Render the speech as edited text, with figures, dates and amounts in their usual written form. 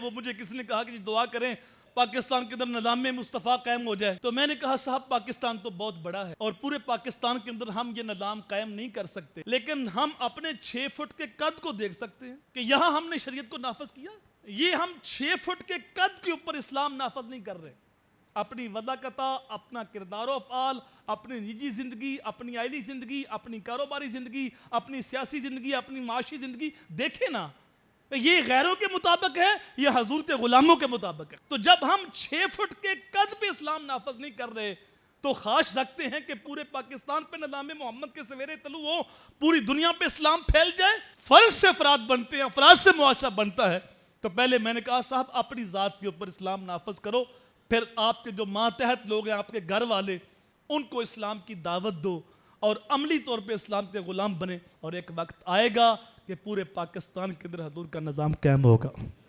वो मुझे किसी ने कहा कि जी दुआ करें पाकिस्तान के अंदर निज़ाम मुस्तफ़ा कायम हो जाए, तो मैंने कहा साहब पाकिस्तान तो बहुत बड़ा है और पूरे पाकिस्तान के अंदर हम ये निज़ाम कायम नहीं कर सकते, लेकिन हम अपने 6 फुट के कद को देख सकते हैं कि यहाँ हमने शरीयत को नाफज किया। ये हम 6 फुट के कद के ऊपर इस्लाम नाफज नहीं कर रहे। अपनी वदाकता, अपना किरदार अफ़आल, अपनी निजी ज़िंदगी, अपनी आइली ज़िंदगी, अपनी कारोबारी ज़िंदगी, अपनी सियासी ज़िंदगी, अपनी माशी ज़िंदगी देखें ना, ये गैरों के मुताबिक है, ये हजूर के गुलामों के मुताबिक है। तो जब हम 6 फुट के कद पे इस्लाम नाफज नहीं कर रहे तो ख्वाहिश रखते हैं कि पूरे पाकिस्तान पे निज़ाम मोहम्मद के सवेरे तलू हो, पूरी दुनिया पे इस्लाम फैल जाए, फर्ज से अफराद बनते हैं, अफराद से मुआशरा बनता है। तो पहले मैंने कहा साहब अपनी ज़ात के ऊपर इस्लाम नाफज करो, फिर आपके जो मातहत लोग हैं, आपके घर वाले, उनको इस्लाम की दावत दो और अमली तौर पे इस्लाम के गुलाम बने, और एक वक्त आएगा कि पूरे पाकिस्तान के अंदर हजूर का निज़ाम कायम होगा।